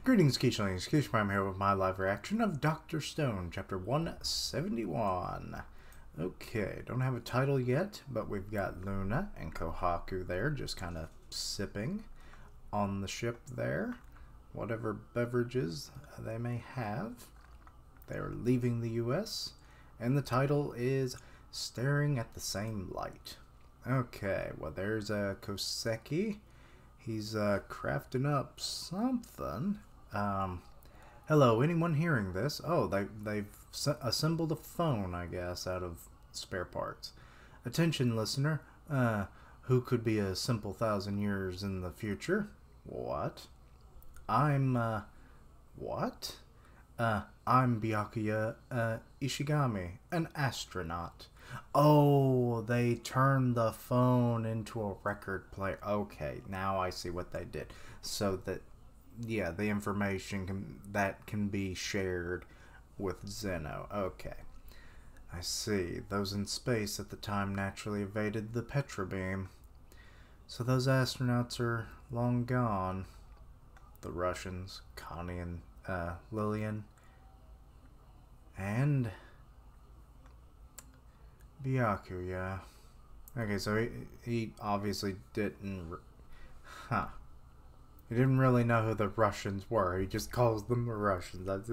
Greetings, Keishlings. Keish Prime here with my live reaction of Dr. Stone, Chapter 171. Okay, don't have a title yet, but we've got Luna and Kohaku there, just kind of sipping on the ship there. Whatever beverages they may have. They're leaving the U.S., and the title is Staring at the Same Light. Okay, well there's Koseki. He's crafting up something. Hello, anyone hearing this? Oh, they've assembled a phone, I guess, out of spare parts. Attention, listener. Who could be a simple 1,000 years in the future? What? What? I'm Byakuya Ishigami, an astronaut. Oh, they turned the phone into a record player. Okay, now I see what they did. So that, yeah, the information that can be shared with Zeno. Okay. I see. Those in space at the time naturally evaded the Petra beam. So those astronauts are long gone. The Russians, Connie and Lillian, and Byaku, yeah. Okay, so he obviously didn't, he didn't really know who the Russians were. He just calls them the Russians. That's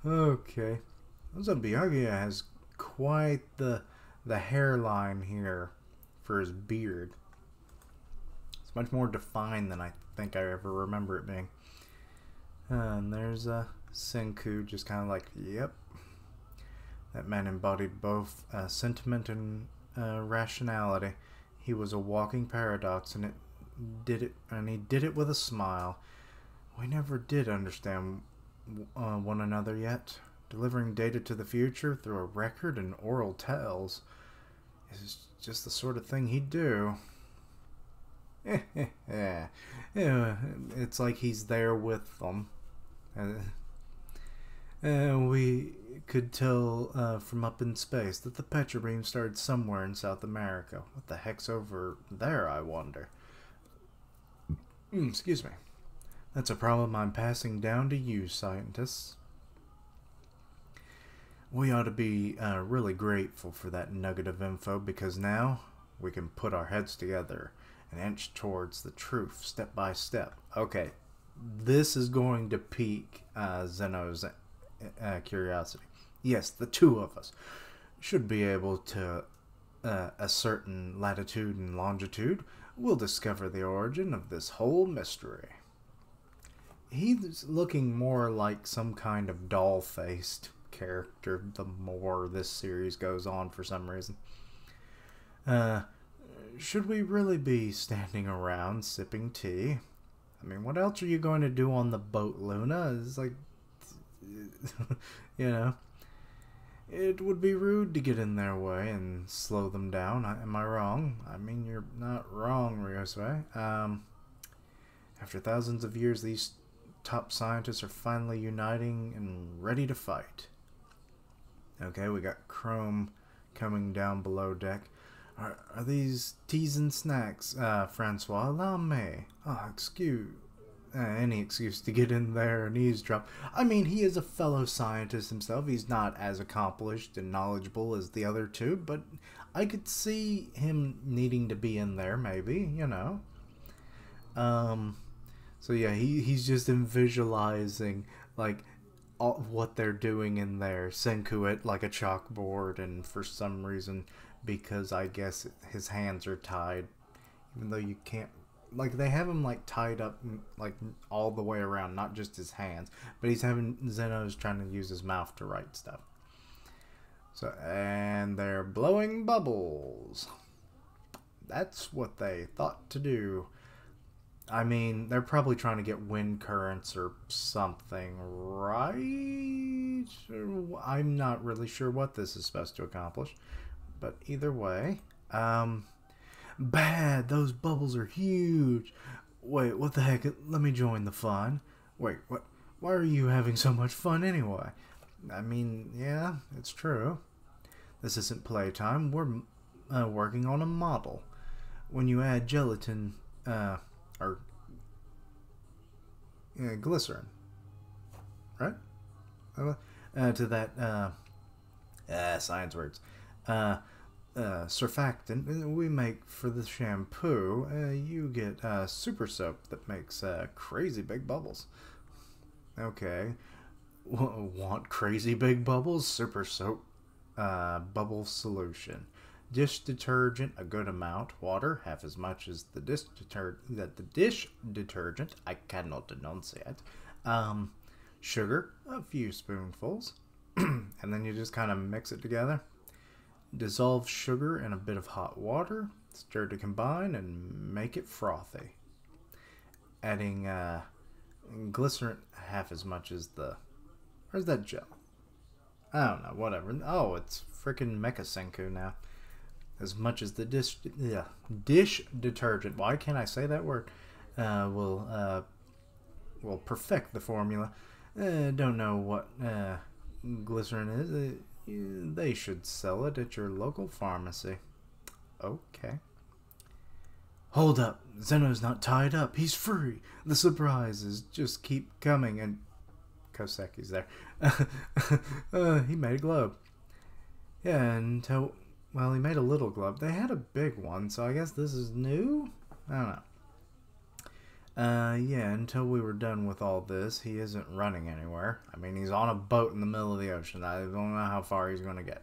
okay. So Byaku has quite the hairline here for his beard. It's much more defined than I think I ever remember it being. And there's Senku, just kind of like, yep. That man embodied both sentiment and rationality. He was a walking paradox, and he did it with a smile. We never did understand one another yet. Delivering data to the future through a record and oral tales is just the sort of thing he'd do. Yeah, it's like he's there with them. We could tell from up in space that the Petra beam started somewhere in South America. What the heck's over there, I wonder? Excuse me. That's a problem I'm passing down to you, scientists. We ought to be really grateful for that nugget of info, because now we can put our heads together and inch towards the truth step by step. Okay, this is going to pique Zeno's curiosity. Yes, the two of us should be able to ascertain latitude and longitude. We'll discover the origin of this whole mystery. He's looking more like some kind of doll-faced character the more this series goes on for some reason. Should we really be standing around sipping tea? I mean, what else are you going to do on the boat, Luna? It's like, you know, it would be rude to get in their way and slow them down. Am I wrong? I mean, you're not wrong, Ryosue. After thousands of years, these top scientists are finally uniting and ready to fight. Okay, we got Chrome coming down below deck. Are these teas and snacks, Francois? Allow me. Oh, any excuse to get in there and eavesdrop. I mean, he is a fellow scientist himself. He's not as accomplished and knowledgeable as the other two, but I could see him needing to be in there, maybe, you know. So yeah, he's just visualizing, like, what they're doing in there. Senku at, like, a chalkboard, and for some reason, because I guess his hands are tied, even though you can't, like, they have him like tied up like all the way around, not just his hands, but Zeno's trying to use his mouth to write stuff. So, and they're blowing bubbles. That's what they thought to do. I mean, they're probably trying to get wind currents or something, right? I'm not really sure what this is supposed to accomplish. But either way, bad, those bubbles are huge. Wait, what the heck? Let me join the fun. Wait, what? Why are you having so much fun anyway? I mean, yeah, it's true. This isn't playtime. We're working on a model. When you add gelatin, or glycerin, right? To that science words. Surfactant we make for the shampoo, you get super soap that makes crazy big bubbles. Okay. Want crazy big bubbles? Super soap bubble solution. Dish detergent, a good amount. Water, half as much as the dish detergent. I cannot enunciate. Sugar, a few spoonfuls. And then you just kind of mix it together. Dissolve sugar in a bit of hot water. Stir to combine and make it frothy. Adding glycerin, half as much as the... Where's that gel? I don't know, whatever. Oh, it's freaking Mecha Senku now. As much as the dish detergent. Why can't I say that word? Will perfect the formula. Don't know what glycerin is. They should sell it at your local pharmacy. Okay. Hold up. Zeno's not tied up. He's free. The surprises just keep coming. And Koseki's there. He made a globe. Yeah, until... Well, he made a little globe. They had a big one, so I guess this is new? I don't know. Yeah, until we were done with all this, he isn't running anywhere. I mean, he's on a boat in the middle of the ocean. I don't know how far he's going to get.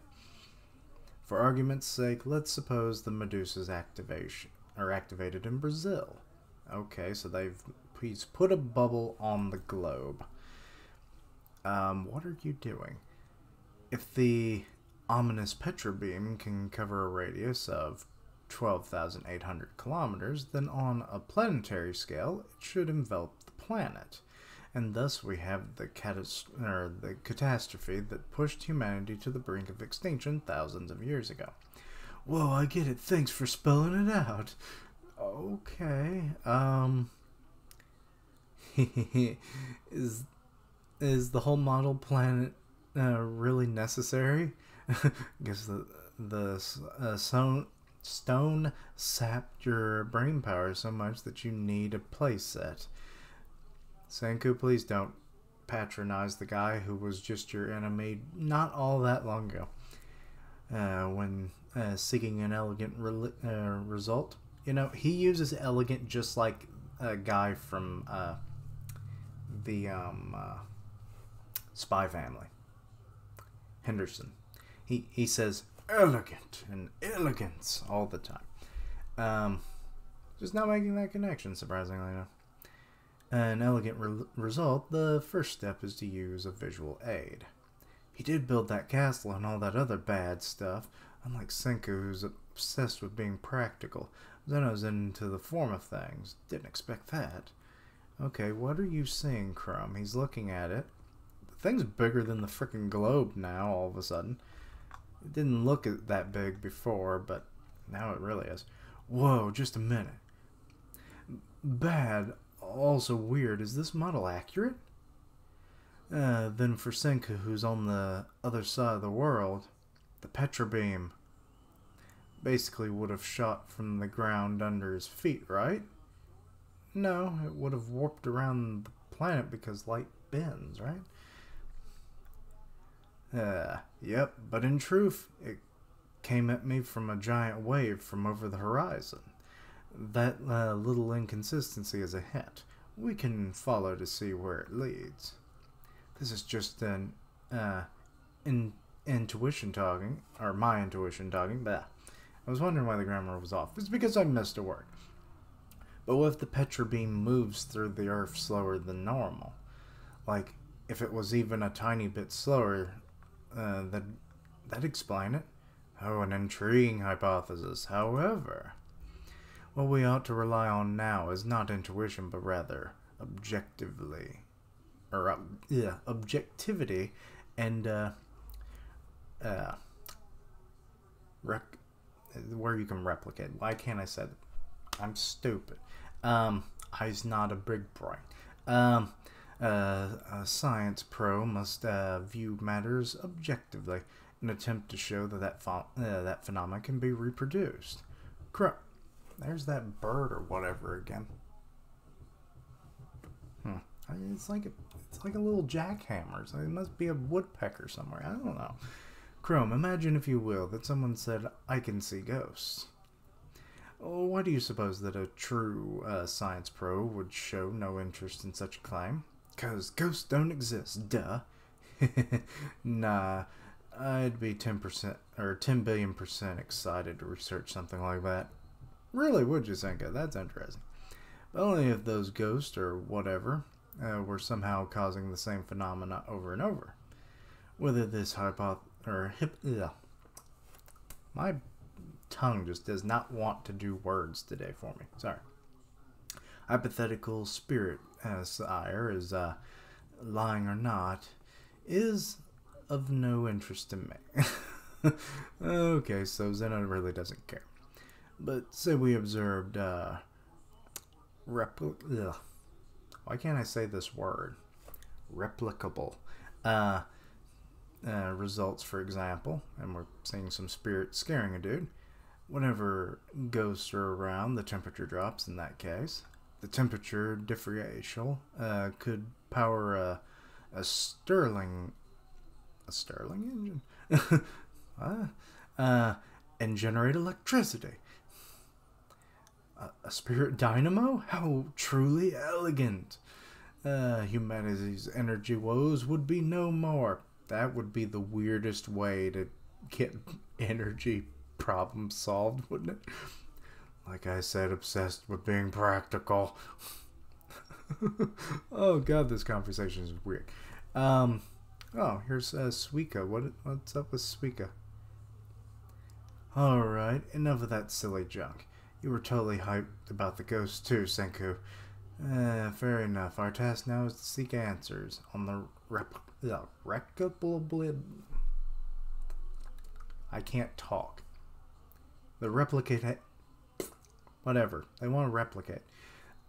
For argument's sake, let's suppose the Medusa's activated in Brazil. Okay, so he's put a bubble on the globe. What are you doing? If the ominous Petrobeam can cover a radius of 12,800 kilometers, then on a planetary scale, it should envelop the planet. And thus we have the catastrophe that pushed humanity to the brink of extinction thousands of years ago. Whoa, I get it. Thanks for spelling it out. Okay. Is the whole model planet really necessary? Guess the stone sapped your brain power so much that you need a playset. Senku, please don't patronize the guy who was just your enemy not all that long ago. When seeking an elegant result, you know, he uses elegant just like a guy from the Spy Family, Henderson. He says elegant and elegance all the time. Just not making that connection, surprisingly enough. An elegant result, the first step is to use a visual aid. He did build that castle and all that other bad stuff, unlike Senku, who's obsessed with being practical. Zeno's into the form of things. Didn't expect that. Okay, what are you seeing, Crumb? He's looking at it. The thing's bigger than the frickin' globe now, all of a sudden. It didn't look that big before, but now it really is. Whoa, just a minute. Bad, also weird. Is this model accurate? Then for Senku, who's on the other side of the world, the Petrobeam basically would have shot from the ground under his feet, right? No, it would have warped around the planet because light bends, right? Yep, but in truth, it came at me from a giant wave from over the horizon. That little inconsistency is a hint. We can follow to see where it leads. This is just an intuition talking, or my intuition talking, but I was wondering why the grammar was off. It's because I missed a word. But what if the Petrobeam moves through the Earth slower than normal? Like, if it was even a tiny bit slower, that'd explain it. Oh, an intriguing hypothesis. However, what we ought to rely on now is not intuition, but rather objectivity and where you can replicate. Why can't I say that? I'm stupid. I's not a big brain. A science pro must view matters objectively and attempt to show that that phenomena can be reproduced. There's that bird or whatever again. I It's like a little jackhammer. So it must be a woodpecker somewhere. I don't know. Chrome, imagine if you will that someone said, "I can see ghosts." Oh, why do you suppose that a true science pro would show no interest in such a claim? 'Cause ghosts don't exist, duh. Nah, I'd be 10% or 10 billion% excited to research something like that. Really, would you, Senka? That's interesting. But only if those ghosts or whatever were somehow causing the same phenomena over and over. Whether this my tongue just does not want to do words today for me. Sorry. Hypothetical spirit, sire, is lying or not, is of no interest to me. Okay, so Zeno really doesn't care. But say we observed why can't I say this word? Replicable results, for example, and we're seeing some spirits scaring a dude. Whenever ghosts are around, the temperature drops in that case. The temperature differential could power a Stirling engine and generate electricity. A spirit dynamo? How truly elegant! Humanity's energy woes would be no more. That would be the weirdest way to get energy problems solved, wouldn't it? Like I said, obsessed with being practical. Oh god, this conversation is weird. Oh, here's Suika. What's up with Suika? Alright, enough of that silly junk. You were totally hyped about the ghosts too, Senku. Fair enough. Our task now is to seek answers on the I can't talk. The replicate... Whatever. They want to replicate.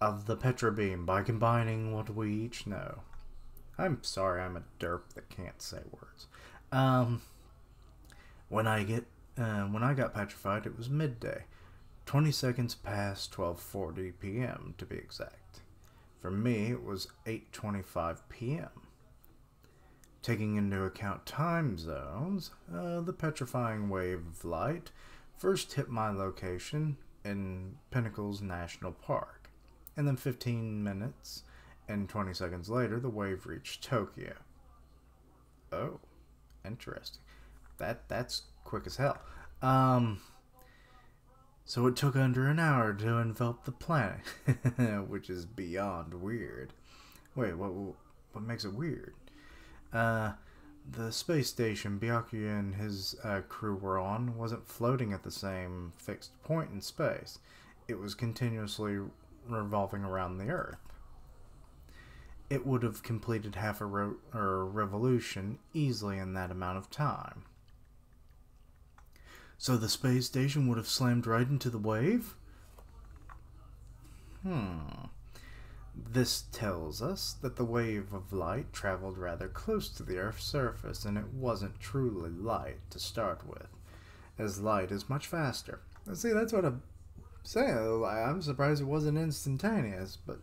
Of the Petra beam by combining what we each know. I'm sorry, I'm a derp that can't say words. When I got petrified, it was midday. 20 seconds past 12:40 p.m. to be exact. For me, it was 8:25 p.m. Taking into account time zones, the petrifying wave of light first hit my location in Pinnacles National Park, and then 15 minutes and 20 seconds later, the wave reached Tokyo. Oh, interesting. That's quick as hell. So it took under an hour to envelop the planet, which is beyond weird. Wait, what makes it weird? The space station Byakuya and his crew were on wasn't floating at the same fixed point in space. It was continuously revolving around the Earth. It would have completed half a revolution easily in that amount of time. So the space station would have slammed right into the wave? This tells us that the wave of light traveled rather close to the Earth's surface, and it wasn't truly light to start with, as light is much faster. See, that's what I'm saying. I'm surprised it wasn't instantaneous, but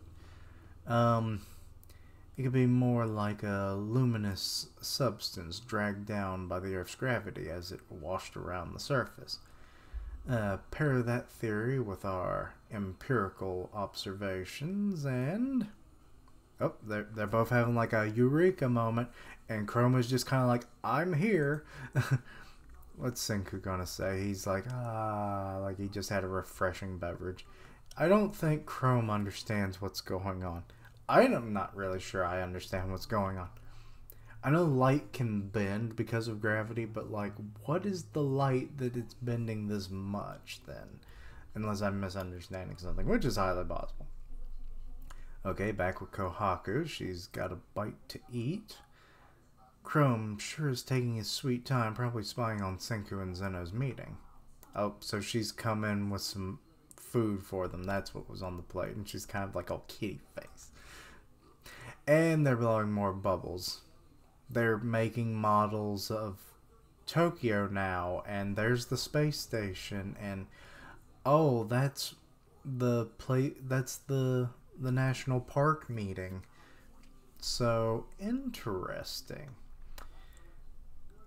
it could be more like a luminous substance dragged down by the Earth's gravity as it washed around the surface. Pair that theory with our empirical observations and... Oh, they're both having like a eureka moment, and Chroma's just kind of like, I'm here. What's Senku gonna say? He's like, like he just had a refreshing beverage. I don't think Chrome understands what's going on. I'm not really sure I understand what's going on. I know light can bend because of gravity, but like, what is the light that it's bending this much then? Unless I'm misunderstanding something, which is highly possible. Okay, back with Kohaku. She's got a bite to eat. Chrome sure is taking his sweet time, probably spying on Senku and Zeno's meeting. Oh, so she's come in with some food for them. That's what was on the plate, and she's kind of like all kitty face. And they're blowing more bubbles. They're making models of Tokyo now, and there's the space station, and oh, that's the national park meeting. So interesting.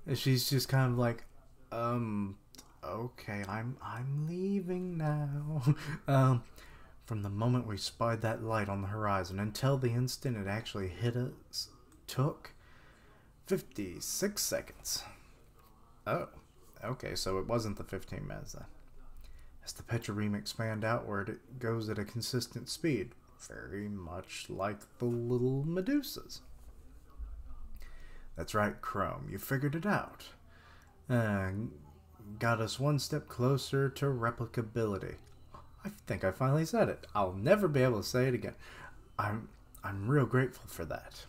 And she's just kind of like, okay, I'm leaving now. From the moment we spied that light on the horizon until the instant it actually hit us took 56 seconds. Oh, okay, so it wasn't the 15 minutes then. As the petroreme expand outward, it goes at a consistent speed, very much like the little Medusas. That's right, Chrome, you figured it out. Got us one step closer to replicability. I think I finally said it. I'll never be able to say it again. I'm real grateful for that.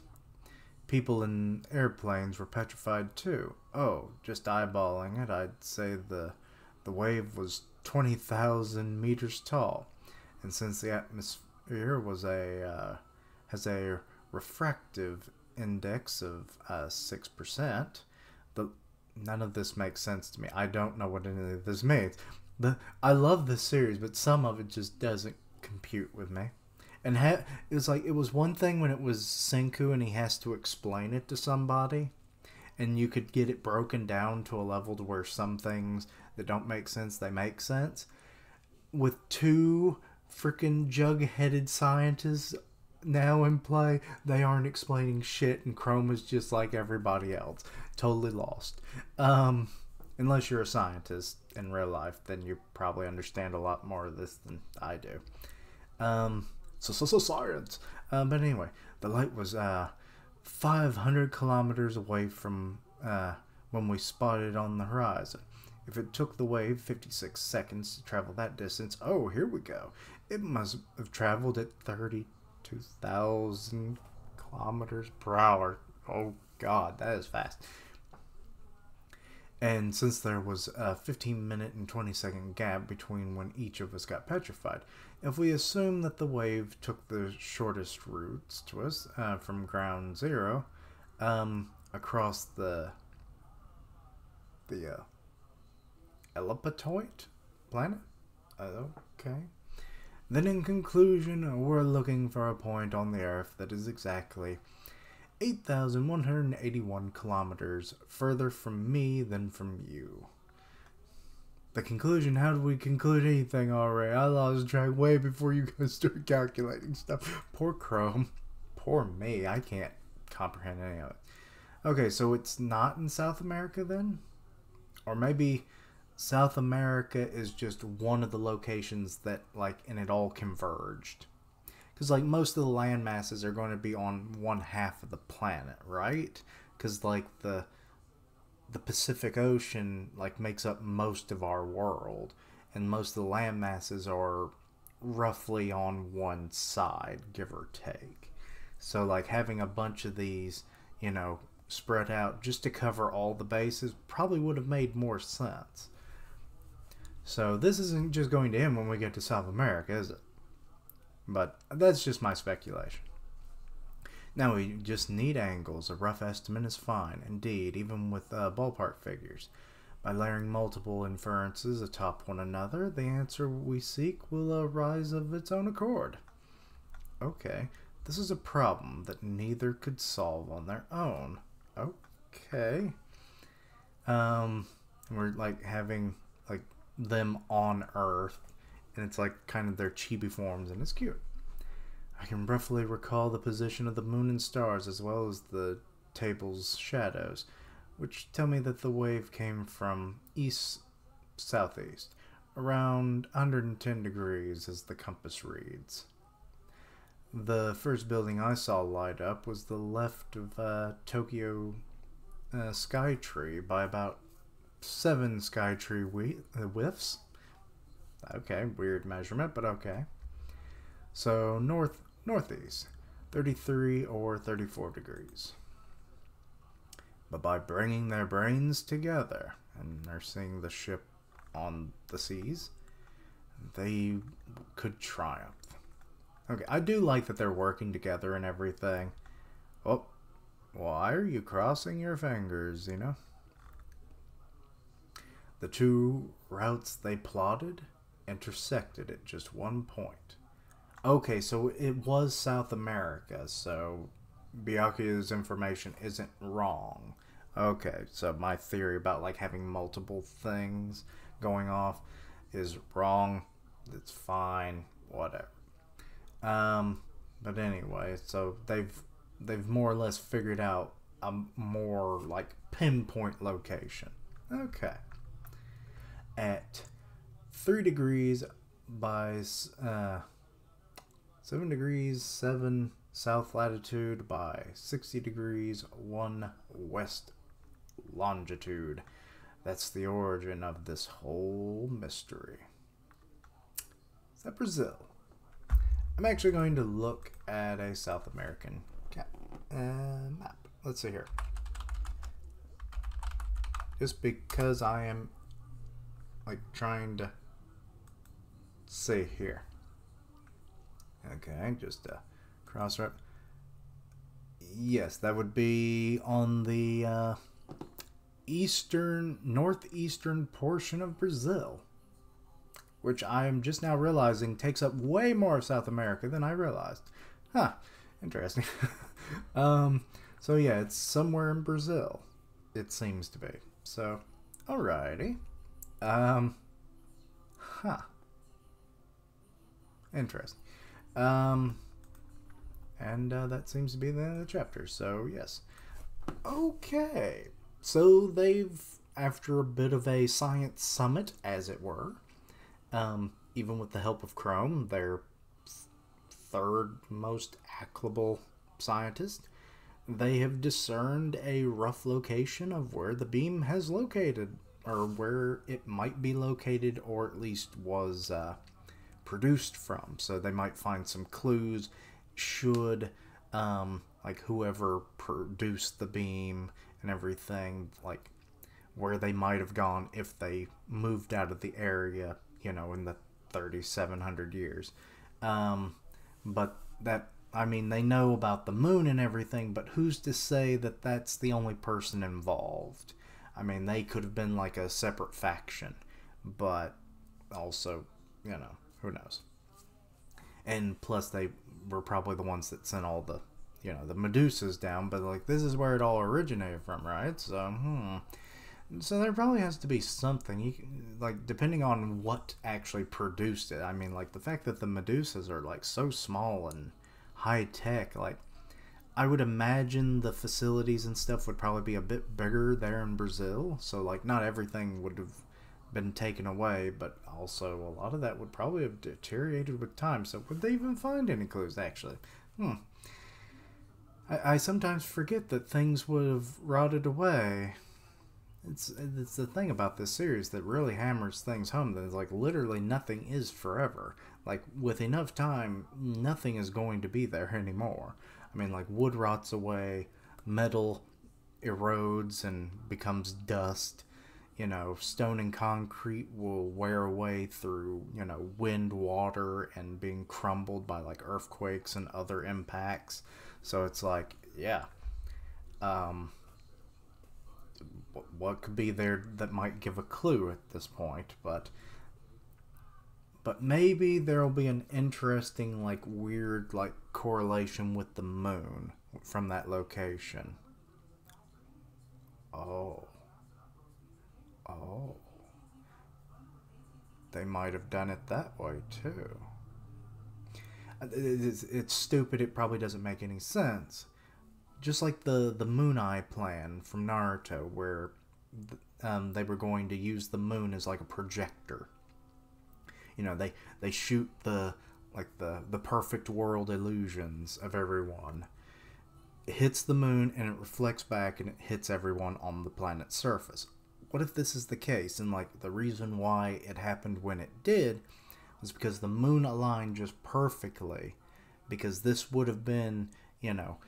People in airplanes were petrified too. Oh, just eyeballing it, I'd say the wave was 20,000 meters tall, and since the atmosphere was has a refractive index of 6%, none of this makes sense to me. I don't know what any of this means. I love this series, but some of it just doesn't compute with me. And it was like, it was one thing when it was Senku and he has to explain it to somebody, and you could get it broken down to a level to where some things that don't make sense, they make sense. With two freaking jug-headed scientists now in play, they aren't explaining shit, and Chrome is just like everybody else, totally lost. Unless you're a scientist in real life, then you probably understand a lot more of this than I do. So science. But anyway, the light was 500 kilometers away from when we spotted it on the horizon. If it took the wave 56 seconds to travel that distance, oh, here we go. It must have traveled at 32,000 kilometers per hour. Oh, God, that is fast. And since there was a 15-minute and 20-second gap between when each of us got petrified, if we assume that the wave took the shortest routes to us from ground zero across the elliptoid planet, okay. Then in conclusion, we're looking for a point on the Earth that is exactly 8,181 kilometers further from me than from you. The conclusion, how did we conclude anything already? I lost track way before you guys started calculating stuff. Poor Chrome. Poor me. I can't comprehend any of it. Okay, so it's not in South America then? Or maybe South America is just one of the locations that, like, and it all converged. Because, like, most of the land masses are going to be on one half of the planet, right? Because, like, the Pacific Ocean, like, makes up most of our world. And most of the land masses are roughly on one side, give or take. So, like, having a bunch of these, you know, spread out just to cover all the bases probably would have made more sense. So, this isn't just going to end when we get to South America, is it? But that's just my speculation. Now we just need angles. A rough estimate is fine. Indeed, even with ballpark figures. By layering multiple inferences atop one another, the answer we seek will arise of its own accord. Okay, this is a problem that neither could solve on their own. Okay. We're like having like them on Earth, and it's like kind of their chibi forms, and it's cute. I can roughly recall the position of the moon and stars as well as the table's shadows, which tell me that the wave came from east-southeast, around 110 degrees as the compass reads. The first building I saw light up was the left of Tokyo Skytree by about 7 Skytree whiffs. Okay, weird measurement, but okay. So northeast, 33 or 34 degrees. But by bringing their brains together and nursing the ship on the seas, they could triumph. Okay, I do like that they're working together and everything. Oh, why are you crossing your fingers, you know? The two routes they plotted intersected at just one point. Okay, so it was South America, so Byakuya's information isn't wrong. Okay, so my theory about like having multiple things going off is wrong. It's fine, whatever. But anyway, so they've more or less figured out a more like pinpoint location. Okay, at 3 degrees by 7 degrees 7 south latitude by 60 degrees 1 west longitude. That's the origin of this whole mystery. Is that Brazil? I'm actually going to look at a South American map. Let's see here. Just because I am like trying to see here. Okay, just cross right. Yes, that would be on the northeastern portion of Brazil, which I am just now realizing takes up way more of South America than I realized. Huh, interesting. So yeah, it's somewhere in Brazil, it seems to be. So, alrighty. Huh. Interesting. And that seems to be the end of the chapter. So, yes. Okay. So, they've, after a bit of a science summit, as it were, even with the help of Chrome, their third most applicable scientist, they have discerned a rough location of where the beam has located, or where it might be located, or at least was produced from. So they might find some clues should like whoever produced the beam and everything, like where they might have gone if they moved out of the area, you know, in the 3,700 years. But that, I mean, they know about the moon and everything, but who's to say that that's the only person involved? I mean, they could have been like a separate faction, but also, you know, who knows? And plus, they were probably the ones that sent all the, you know, the Medusas down, but like, this is where it all originated from, right? So, So there probably has to be something, you can, like, depending on what actually produced it. I mean, like, the fact that the Medusas are, like, so small and high-tech, like, I would imagine the facilities and stuff would probably be a bit bigger there in Brazil. So, like, not everything would have been taken away, but also a lot of that would probably have deteriorated with time. So, would they even find any clues, actually? I sometimes forget that things would have rotted away. It's the thing about this series that really hammers things home. That is, like, literally nothing is forever. Like, with enough time, nothing is going to be there anymore. I mean, like, wood rots away, metal erodes and becomes dust. You know, stone and concrete will wear away through, you know, wind, water, and being crumbled by, like, earthquakes and other impacts. So it's like, yeah. What could be there that might give a clue at this point, but maybe there'll be an interesting, like, weird, like, correlation with the moon from that location. Oh, they might have done it that way too. It's stupid. It probably doesn't make any sense. Just like the Moon Eye plan from Naruto, where they were going to use the moon as like a projector. You know, they shoot the perfect world illusions of everyone. It hits the moon and it reflects back and it hits everyone on the planet's surface. What if this is the case, and like the reason why it happened when it did was because the moon aligned just perfectly, because this would have been, you know,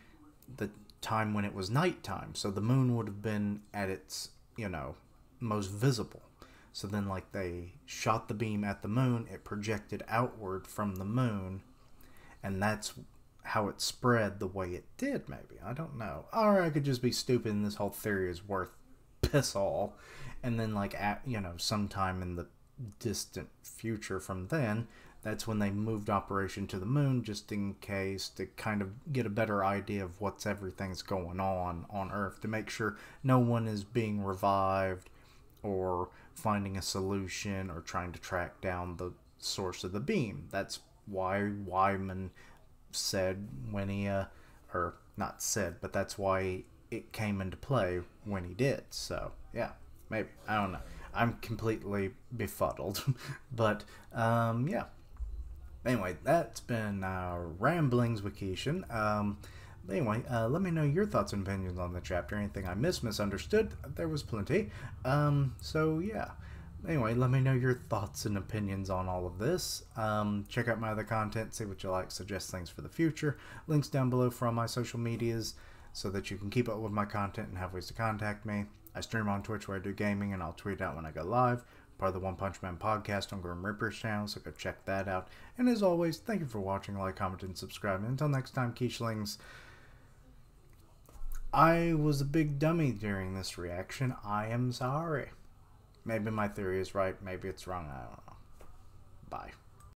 the time when it was nighttime, so the moon would have been at its, you know, most visible. So then, like, they shot the beam at the moon, it projected outward from the moon, and that's how it spread the way it did, maybe. I don't know. Or I could just be stupid and this whole theory is worth piss all. And then, like, at, you know, sometime in the distant future from then, that's when they moved Operation to the Moon, just in case, to kind of get a better idea of what's everything's going on Earth, to make sure no one is being revived or finding a solution or trying to track down the source of the beam. That's why Wyman said when he, or not said, but that's why it came into play when he did. So, yeah, maybe. I don't know. I'm completely befuddled. But, yeah. Anyway, that's been Ramblings with Keishan. Anyway, let me know your thoughts and opinions on the chapter. Anything I misunderstood, there was plenty. So, yeah. Anyway, let me know your thoughts and opinions on all of this. Check out my other content, see what you like, suggest things for the future. Links down below for all my social medias so that you can keep up with my content and have ways to contact me. I stream on Twitch where I do gaming, and I'll tweet out when I go live. Part of the One Punch Man podcast on Grim Reaper's channel, so go check that out. And as always, thank you for watching, like, comment, and subscribe. And until next time, Keishlings, I was a big dummy during this reaction. I am sorry. Maybe my theory is right, maybe it's wrong, I don't know. Bye.